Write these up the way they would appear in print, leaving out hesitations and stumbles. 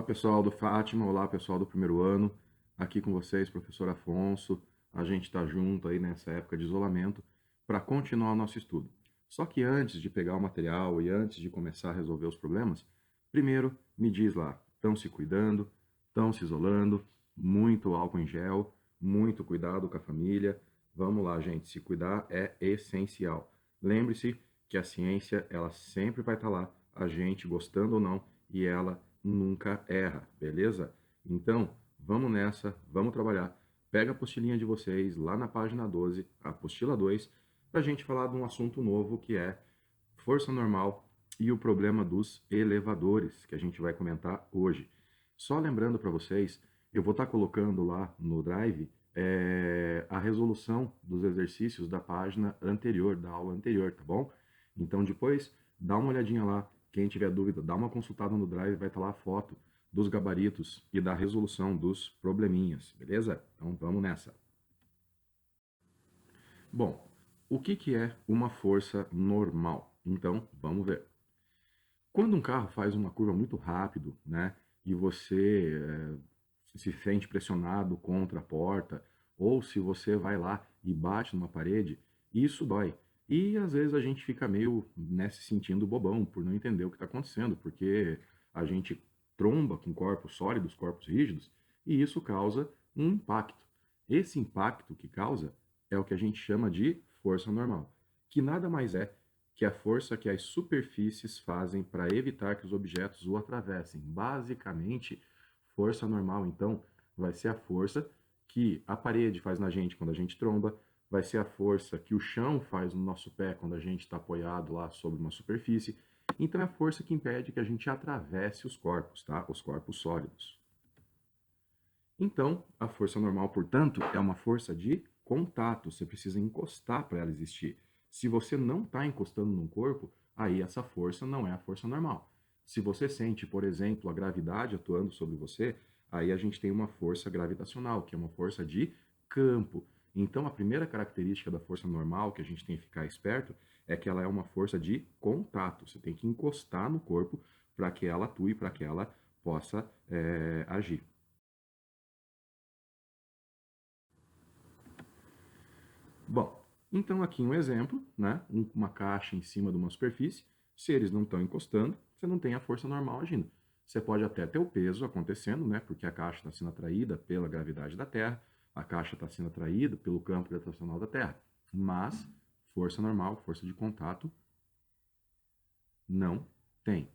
pessoal do Fátima, olá pessoal do primeiro ano, aqui com vocês, professor Afonso. A gente está junto aí nessa época de isolamento para continuar o nosso estudo. Só que antes de pegar o material e antes de começar a resolver os problemas, primeiro me diz lá, estão se cuidando, estão se isolando, muito álcool em gel, muito cuidado com a família. Vamos lá, gente, se cuidar é essencial. Lembre-se que a ciência, ela sempre vai estar lá, a gente gostando ou não, e ela nunca erra, beleza? Então, vamos nessa, vamos trabalhar. Pega a apostilinha de vocês lá na página 12, a apostila 2, para a gente falar de um assunto novo que é força normal e o problema dos elevadores, que a gente vai comentar hoje. Só lembrando para vocês, eu vou estar colocando lá no Drive a resolução dos exercícios da página anterior, da aula anterior, tá bom? Então depois dá uma olhadinha lá. Quem tiver dúvida, dá uma consultada no Drive, vai estar lá a foto dos gabaritos e da resolução dos probleminhas, beleza? Então vamos nessa. Bom, o que é uma força normal? Então vamos ver. Quando um carro faz uma curva muito rápido, né, e você se sente pressionado contra a porta, ou se você vai lá e bate numa parede, isso dói. E às vezes a gente fica meio, né, se sentindo bobão por não entender o que está acontecendo, porque a gente tromba com corpos sólidos, corpos rígidos, e isso causa um impacto. Esse impacto que causa é o que a gente chama de força normal, que nada mais é que a força que as superfícies fazem para evitar que os objetos o atravessem. Basicamente, força normal, então, vai ser a força que a parede faz na gente quando a gente tromba, vai ser a força que o chão faz no nosso pé quando a gente está apoiado lá sobre uma superfície. Então, é a força que impede que a gente atravesse os corpos, tá? Os corpos sólidos. Então, a força normal, portanto, é uma força de contato. Você precisa encostar para ela existir. Se você não está encostando num corpo, aí essa força não é a força normal. Se você sente, por exemplo, a gravidade atuando sobre você, aí a gente tem uma força gravitacional, que é uma força de campo. Então, a primeira característica da força normal que a gente tem que ficar esperto é que ela é uma força de contato. Você tem que encostar no corpo para que ela atue, para que ela possa agir. Bom, então aqui um exemplo, né? Uma caixa em cima de uma superfície. Se eles não estão encostando, você não tem a força normal agindo. Você pode até ter o peso acontecendo, né? Porque a caixa está sendo atraída pela gravidade da Terra, a caixa está sendo atraída pelo campo gravitacional da Terra. Mas força normal, força de contato, não tem.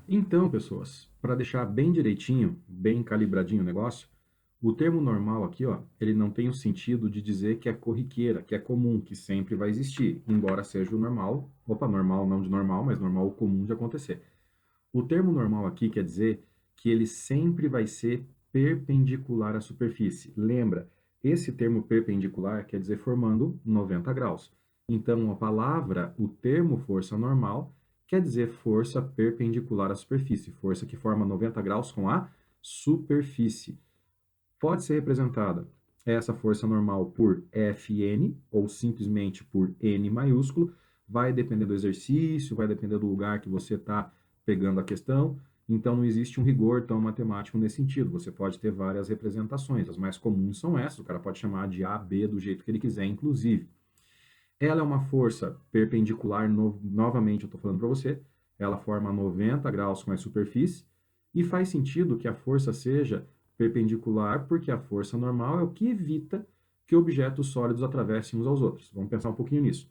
Então, pessoas, para deixar bem direitinho, bem calibradinho o negócio, o termo normal aqui, ó, ele não tem o sentido de dizer que é corriqueira, que é comum, que sempre vai existir, embora seja o normal, opa, normal não de normal, mas normal comum de acontecer. O termo normal aqui quer dizer que ele sempre vai ser perpendicular à superfície. Lembra, esse termo perpendicular quer dizer formando 90 graus. Então, a palavra, o termo força normal, quer dizer força perpendicular à superfície, força que forma 90 graus com a superfície. Pode ser representada essa força normal por Fn, ou simplesmente por N maiúsculo, vai depender do exercício, vai depender do lugar que você está pegando a questão, então não existe um rigor tão matemático nesse sentido, você pode ter várias representações, as mais comuns são essas, o cara pode chamar de A, B, do jeito que ele quiser, inclusive. Ela é uma força perpendicular, novamente eu estou falando para você, ela forma 90 graus com a superfície, e faz sentido que a força seja perpendicular, porque a força normal é o que evita que objetos sólidos atravessem uns aos outros. Vamos pensar um pouquinho nisso.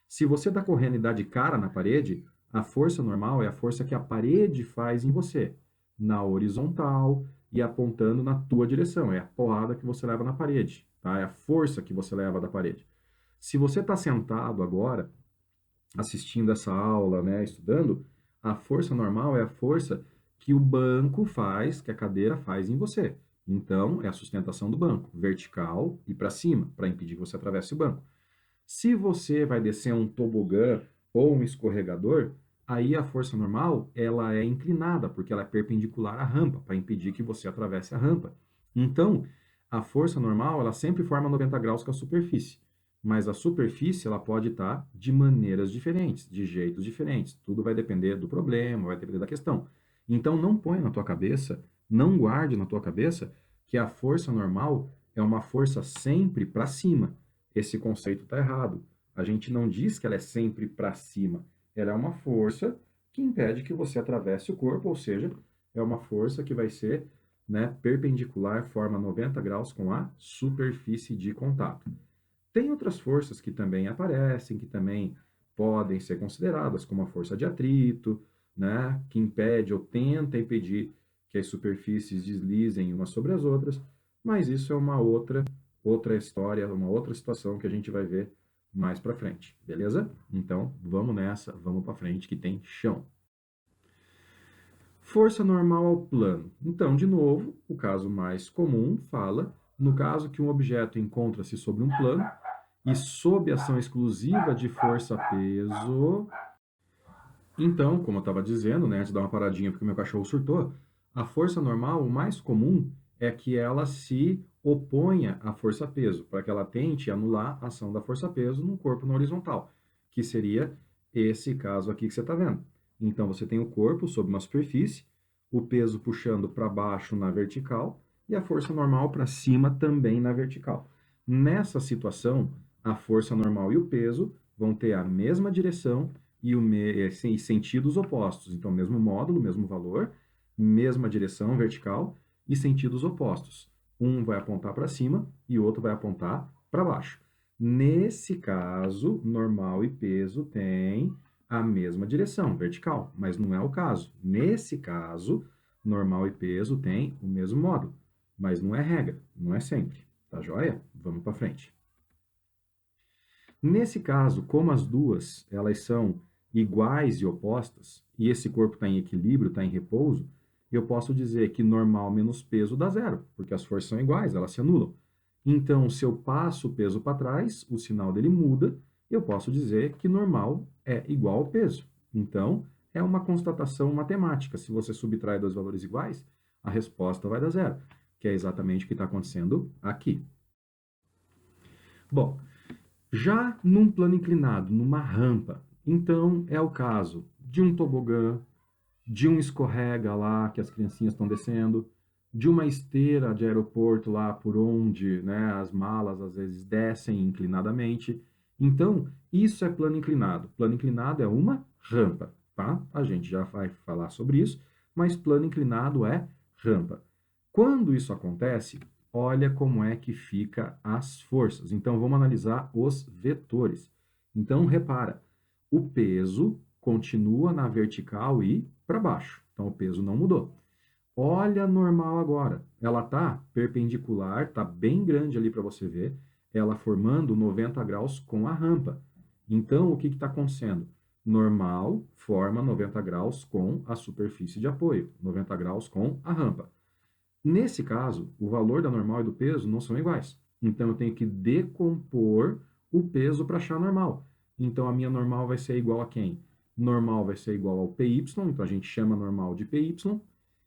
Se você está correndo e dá de cara na parede, a força normal é a força que a parede faz em você, na horizontal e apontando na tua direção. É a porrada que você leva na parede, tá? É a força que você leva da parede. Se você está sentado agora, assistindo essa aula, né, estudando, a força normal é a força que o banco faz, que a cadeira faz em você. Então, é a sustentação do banco, vertical e para cima, para impedir que você atravesse o banco. Se você vai descer um tobogã ou um escorregador, aí a força normal ela é inclinada, porque ela é perpendicular à rampa, para impedir que você atravesse a rampa. Então, a força normal ela sempre forma 90 graus com a superfície, mas a superfície ela pode estar de maneiras diferentes, de jeitos diferentes. Tudo vai depender do problema, vai depender da questão. Então, não põe na tua cabeça, não guarde na tua cabeça que a força normal é uma força sempre para cima. Esse conceito está errado. A gente não diz que ela é sempre para cima. Ela é uma força que impede que você atravesse o corpo, ou seja, é uma força que vai ser, né, perpendicular, forma 90 graus com a superfície de contato. Tem outras forças que também aparecem, que também podem ser consideradas, como a força de atrito, né, que impede ou tenta impedir que as superfícies deslizem umas sobre as outras, mas isso é uma outra história, uma outra situação que a gente vai ver mais para frente, beleza? Então, vamos nessa, vamos para frente que tem chão. Força normal ao plano. Então, de novo, o caso mais comum fala no caso que um objeto encontra-se sobre um plano e sob ação exclusiva de força-peso. Então, como eu estava dizendo, né, antes de dar uma paradinha porque meu cachorro surtou, a força normal, o mais comum é que ela se oponha à força-peso, para que ela tente anular a ação da força-peso no corpo na horizontal, que seria esse caso aqui que você está vendo. Então, você tem o corpo sob uma superfície, o peso puxando para baixo na vertical e a força normal para cima também na vertical. Nessa situação, a força normal e o peso vão ter a mesma direção e sentidos opostos. Então, mesmo módulo, mesmo valor, mesma direção vertical e sentidos opostos. Um vai apontar para cima e o outro vai apontar para baixo. Nesse caso, normal e peso têm a mesma direção vertical, mas não é o caso. Nesse caso, normal e peso têm o mesmo módulo, mas não é regra, não é sempre. Tá joia? Vamos para frente. Nesse caso, como as duas elas são iguais e opostas, e esse corpo está em equilíbrio, está em repouso, eu posso dizer que normal menos peso dá zero, porque as forças são iguais, elas se anulam. Então, se eu passo o peso para trás, o sinal dele muda, eu posso dizer que normal é igual ao peso. Então, é uma constatação matemática. Se você subtrai dois valores iguais, a resposta vai dar zero, que é exatamente o que está acontecendo aqui. Bom, já num plano inclinado, numa rampa, então é o caso de um tobogã, de um escorrega lá que as criancinhas estão descendo, de uma esteira de aeroporto lá por onde, né, as malas às vezes descem inclinadamente. Então, isso é plano inclinado. Plano inclinado é uma rampa, tá? A gente já vai falar sobre isso, mas plano inclinado é rampa. Quando isso acontece, olha como é que fica as forças. Então, vamos analisar os vetores. Então, repara, o peso continua na vertical e para baixo. Então, o peso não mudou. Olha a normal agora. Ela está perpendicular, está bem grande ali para você ver, ela formando 90 graus com a rampa. Então, o que está acontecendo? Normal forma 90 graus com a superfície de apoio, 90 graus com a rampa. Nesse caso, o valor da normal e do peso não são iguais. Então, eu tenho que decompor o peso para achar a normal. Então, a minha normal vai ser igual a quem? Normal vai ser igual ao PY, então a gente chama normal de PY,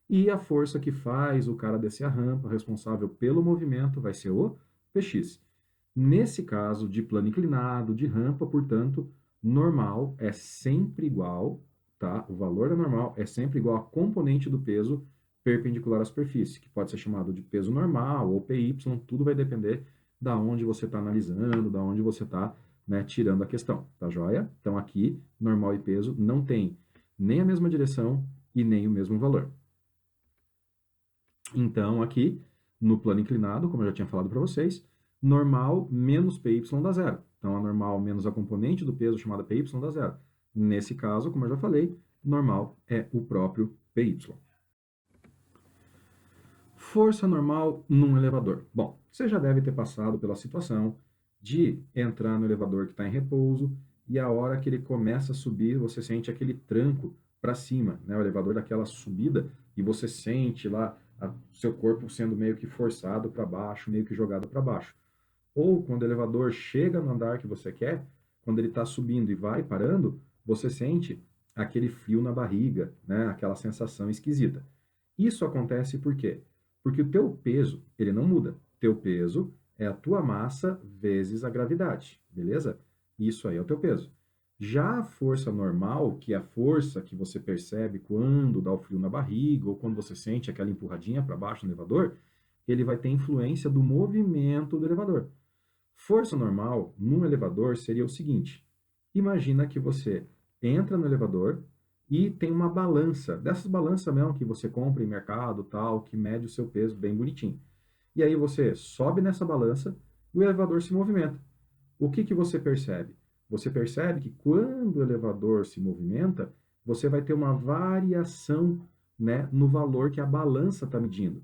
e a força que faz o cara descer a rampa, responsável pelo movimento, vai ser o PX. Nesse caso de plano inclinado, de rampa, portanto, normal é sempre igual, tá? O valor da normal é sempre igual a componente do peso perpendicular à superfície, que pode ser chamado de peso normal ou PY, tudo vai depender da onde você está analisando, da onde você está, né, tirando a questão, tá joia? Então aqui, normal e peso não tem nem a mesma direção e nem o mesmo valor. Então aqui, no plano inclinado, como eu já tinha falado para vocês, normal menos PY dá zero. Então a normal menos a componente do peso chamada PY dá zero. Nesse caso, como eu já falei, normal é o próprio PY. Força normal num elevador. Bom, você já deve ter passado pela situação de entrar no elevador que está em repouso e a hora que ele começa a subir, você sente aquele tranco para cima, né? O elevador daquela subida e você sente lá seu corpo sendo meio que forçado para baixo, meio que jogado para baixo. Ou quando o elevador chega no andar que você quer, quando ele está subindo e vai parando, você sente aquele frio na barriga, né? Aquela sensação esquisita. Isso acontece por quê? Porque o teu peso, ele não muda. Teu peso é a tua massa vezes a gravidade, beleza? Isso aí é o teu peso. Já a força normal, que é a força que você percebe quando dá o frio na barriga ou quando você sente aquela empurradinha para baixo no elevador, ele vai ter influência do movimento do elevador. Força normal num elevador seria o seguinte: imagina que você entra no elevador e tem uma balança, dessas balanças mesmo que você compra em mercado, tal, que mede o seu peso bem bonitinho. E aí você sobe nessa balança e o elevador se movimenta. O que que você percebe? Você percebe que quando o elevador se movimenta, você vai ter uma variação, né, no valor que a balança está medindo.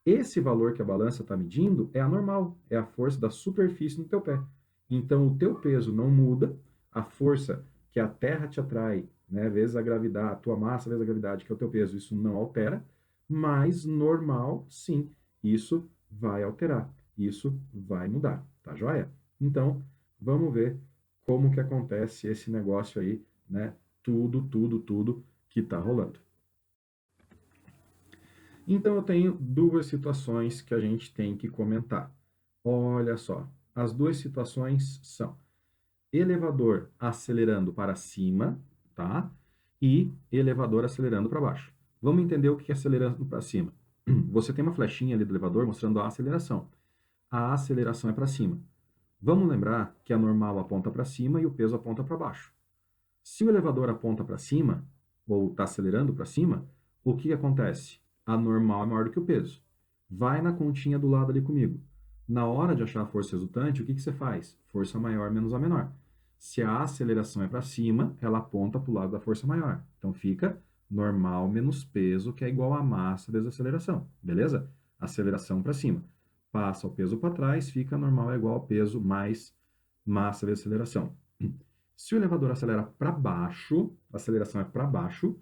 Esse valor que a balança está medindo é a normal, é a força da superfície no teu pé. Então, o teu peso não muda, a força que a Terra te atrai, né, vezes a gravidade, a tua massa vezes a gravidade, que é o teu peso, isso não altera, mas normal, sim, isso vai alterar, isso vai mudar, tá joia? Então, vamos ver como que acontece esse negócio aí, né, tudo que está rolando. Então, eu tenho duas situações que a gente tem que comentar. Olha só, as duas situações são elevador acelerando para cima, tá? E elevador acelerando para baixo. Vamos entender o que é acelerando para cima. Você tem uma flechinha ali do elevador mostrando a aceleração. A aceleração é para cima. Vamos lembrar que a normal aponta para cima e o peso aponta para baixo. Se o elevador aponta para cima, ou está acelerando para cima, o que acontece? A normal é maior do que o peso. Vai na continha do lado ali comigo. Na hora de achar a força resultante, o que você faz? Força maior menos a menor. Se a aceleração é para cima, ela aponta para o lado da força maior. Então fica normal menos peso, que é igual a massa vezes aceleração. Beleza? Aceleração para cima. Passa o peso para trás, fica normal é igual a peso mais massa vezes aceleração. Se o elevador acelera para baixo, a aceleração é para baixo,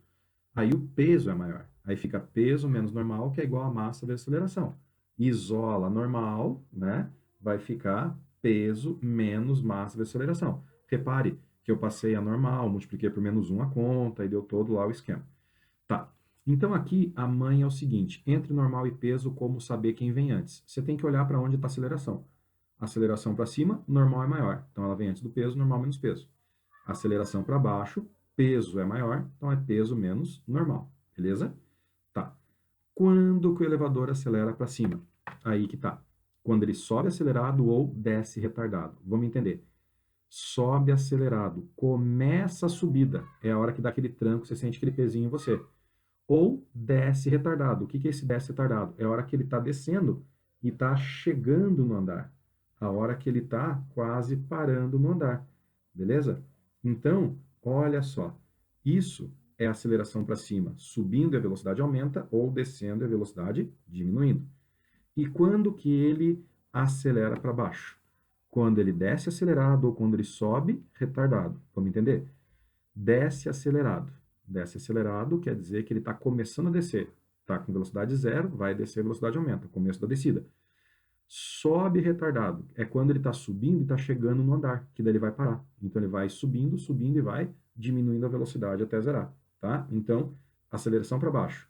aí o peso é maior. Aí fica peso menos normal, que é igual a massa vezes aceleração. Isola normal, né? Vai ficar peso menos massa vezes aceleração. Repare que eu passei a normal, multipliquei por menos 1 a conta e deu todo lá o esquema. Tá. Então aqui a mãe é o seguinte: entre normal e peso, como saber quem vem antes? Você tem que olhar para onde está a aceleração. Aceleração para cima, normal é maior. Então ela vem antes do peso, normal menos peso. Aceleração para baixo, peso é maior, então é peso menos normal, beleza? Tá. Quando que o elevador acelera para cima? Aí que tá. Quando ele sobe acelerado ou desce retardado. Vamos entender. Sobe acelerado, começa a subida, é a hora que dá aquele tranco, você sente aquele pezinho em você. Ou desce retardado. O que que é esse desce retardado? É a hora que ele está descendo e está chegando no andar. A hora que ele está quase parando no andar. Beleza? Então, olha só. Isso é aceleração para cima. Subindo, a velocidade aumenta, ou descendo, a velocidade diminuindo. E quando que ele acelera para baixo? Quando ele desce acelerado ou quando ele sobe retardado. Vamos entender? Desce acelerado. Desce acelerado quer dizer que ele está começando a descer. Está com velocidade zero, vai descer, a velocidade aumenta. Começo da descida. Sobe retardado. É quando ele está subindo e está chegando no andar, que daí ele vai parar. Então ele vai subindo, subindo e vai diminuindo a velocidade até zerar. Tá? Então, aceleração para baixo.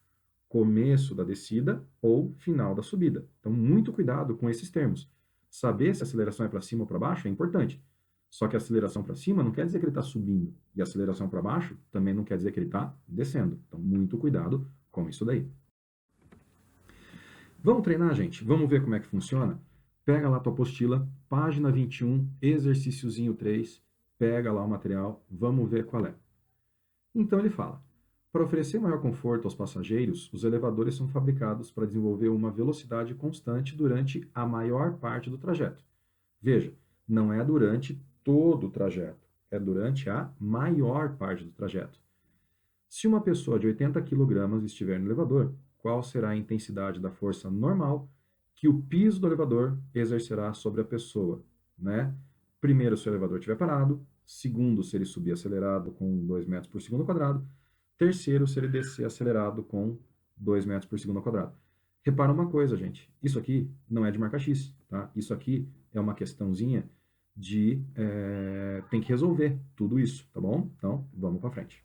Começo da descida ou final da subida. Então, muito cuidado com esses termos. Saber se a aceleração é para cima ou para baixo é importante. Só que a aceleração para cima não quer dizer que ele está subindo. E a aceleração para baixo também não quer dizer que ele está descendo. Então, muito cuidado com isso daí. Vamos treinar, gente? Vamos ver como é que funciona? Pega lá a tua apostila, página 21, exercíciozinho 3, pega lá o material, vamos ver qual é. Então ele fala: para oferecer maior conforto aos passageiros, os elevadores são fabricados para desenvolver uma velocidade constante durante a maior parte do trajeto. Veja, não é durante todo o trajeto, é durante a maior parte do trajeto. Se uma pessoa de 80 kg estiver no elevador, qual será a intensidade da força normal que o piso do elevador exercerá sobre a pessoa, né? Primeiro, se o elevador estiver parado. Segundo, se ele subir acelerado com 2 metros por segundo ao quadrado. Terceiro, se ele descer acelerado com 2 metros por segundo ao quadrado. Repara uma coisa, gente. Isso aqui não é de marca X, tá? Isso aqui é uma questãozinha de... tem que resolver tudo isso, tá bom? Então, vamos para frente.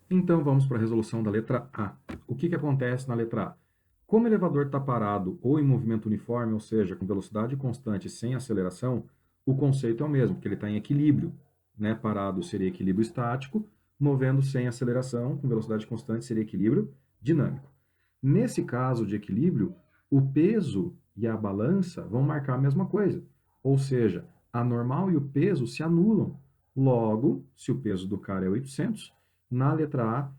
Então, vamos para a resolução da letra A. O que acontece na letra A? Como o elevador está parado ou em movimento uniforme, ou seja, com velocidade constante sem aceleração, o conceito é o mesmo, que ele está em equilíbrio. Né? Parado seria equilíbrio estático, movendo sem aceleração, com velocidade constante, seria equilíbrio dinâmico. Nesse caso de equilíbrio, o peso e a balança vão marcar a mesma coisa. Ou seja, a normal e o peso se anulam. Logo, se o peso do cara é 800, na letra A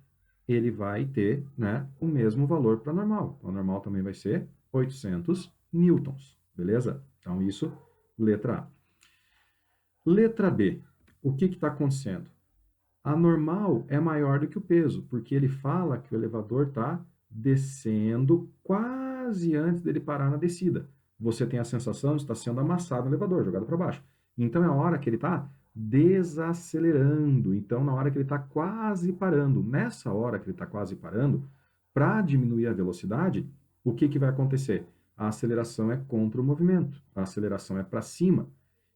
ele vai ter, né, o mesmo valor para a normal. A normal também vai ser 800 newtons, beleza? Então, isso, letra A. Letra B. O que está acontecendo? A normal é maior do que o peso, porque ele fala que o elevador está descendo quase antes dele parar na descida. Você tem a sensação de estar sendo amassado no elevador, jogado para baixo. Então é a hora que ele está desacelerando. Então, na hora que ele está quase parando, nessa hora que ele está quase parando, para diminuir a velocidade, o que vai acontecer? A aceleração é contra o movimento, a aceleração é para cima.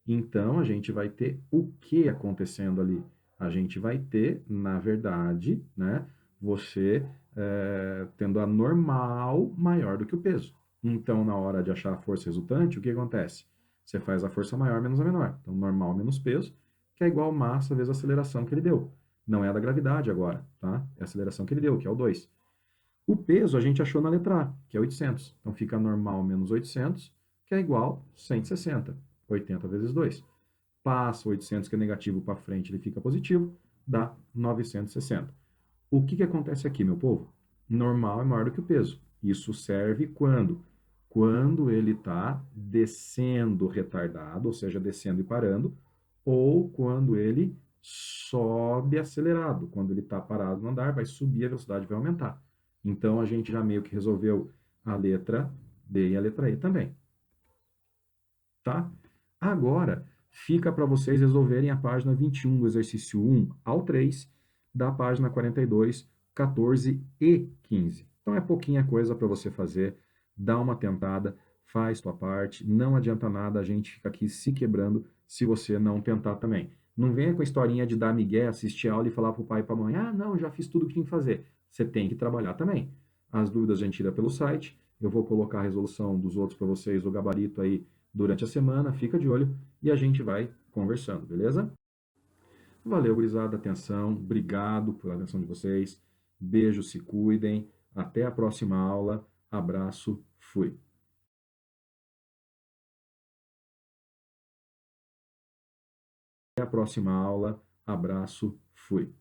Então, a gente vai ter o que acontecendo ali? A gente vai ter, na verdade, né, você tendo a normal maior do que o peso. Então, na hora de achar a força resultante, o que acontece? Você faz a força maior menos a menor. Então, normal menos peso, que é igual massa vezes a aceleração que ele deu. Não é a da gravidade agora, tá? É a aceleração que ele deu, que é o 2. O peso a gente achou na letra A, que é 800. Então, fica normal menos 800, que é igual a 160. 80 vezes 2. Passa 800, que é negativo, para frente, ele fica positivo, dá 960. O que acontece aqui, meu povo? Normal é maior do que o peso. Isso serve quando? Quando ele está descendo retardado, ou seja, descendo e parando, ou quando ele sobe acelerado. Quando ele está parado no andar, vai subir, a velocidade vai aumentar. Então, a gente já meio que resolveu a letra D e a letra E também. Tá? Agora, fica para vocês resolverem a página 21 do exercício 1 ao 3, da página 42, 14 e 15. Então, é pouquinha coisa para você fazer, dá uma tentada, faz tua parte, não adianta nada, a gente fica aqui se quebrando se você não tentar também. Não venha com a historinha de dar migué, assistir a aula e falar para o pai e para a mãe, ah, não, já fiz tudo o que tinha que fazer. Você tem que trabalhar também. As dúvidas a gente tira pelo site, eu vou colocar a resolução dos outros para vocês, o gabarito aí, durante a semana, fica de olho e a gente vai conversando, beleza? Valeu, gurizada, atenção, obrigado pela atenção de vocês, beijo, se cuidem, até a próxima aula, abraço, fui. Até a próxima aula, abraço, fui.